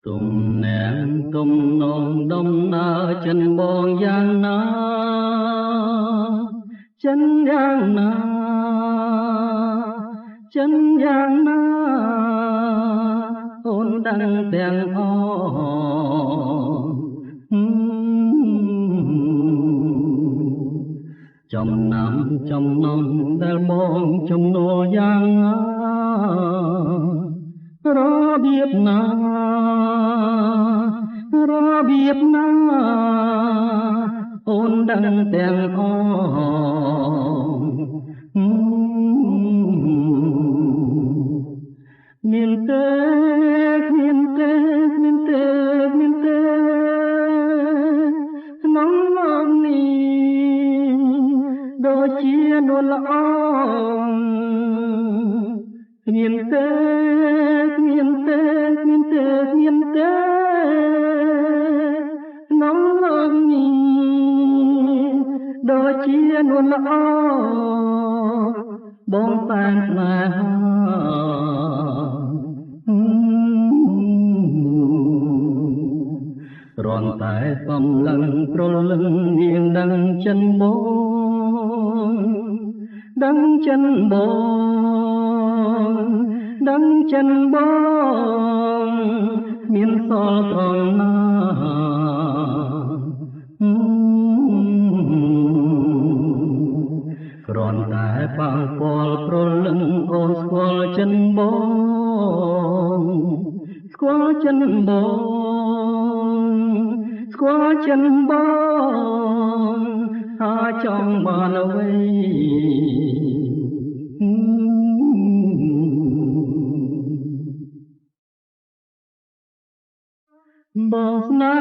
ទុំនាងទុំនងដំណើរចិនបងយ៉ាងណាចិនយ៉ាងណាចិនយ៉ាងណាអូនដឹងទាំងអចំណាំចំណងដែលបងចំនួនយ៉ាងណារបៀបណារបៀបណាអូនដឹងទាំងអមានទេគ្មានទេគ្មានទេគ្មានទេក្នុងលោកនេះដូចជានួនល្អគ្មានទេគ្មានទេគ្មានទេគ្មានទេក្នុងលោកនេះដូចជានួនល្អបងតែងស្នេហាគ្រាន់តែកំឡឹងប្រលឹងនាងដឹងចិនបងដឹងចិនបងដឹងចិនបងមានសល់ត្រង់ណាគ្រាន់តែប៉ះពាល់ប្រលឹងអូនស្គាល់ចិនបងស្គាល់ចិនបងស្គាល់ចិនបងហើយចង់បានអ្វីបងស្នេ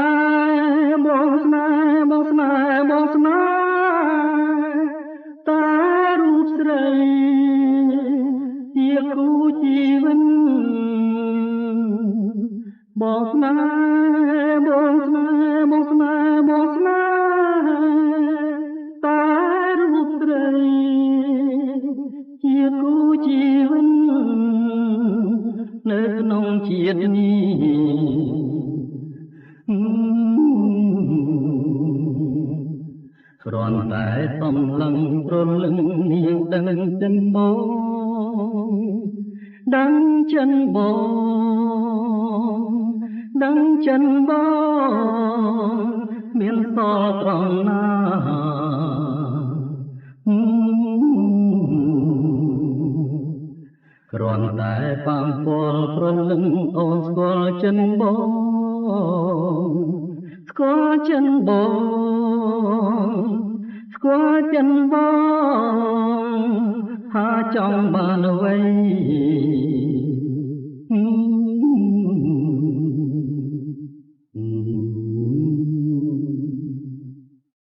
ហ៍បងស្នេហ៍បងស្នេហ៍បងស្នេហ៍តែរូបស្រីជាគូជីវិតបងស្នេហ៍បងស្នេហ៍បងស្នេហ៍បងស្នេហ៍តែរូបស្រីជាគូជីវិតនៅក្នុងជាតិនេះគ្រាន់តែសំឡឹងប្រលឹងនាងដឹងចិនបងដឹងចិនបងដឹងចិនបងមានសល់ត្រង់ណាគ្រាន់តែប៉ះពាល់ប្រលឹងអូនស្គាល់ចិនបងស្គាល់ចិនបងស្គាល់ចិនបងហើយចង់បានអ្វី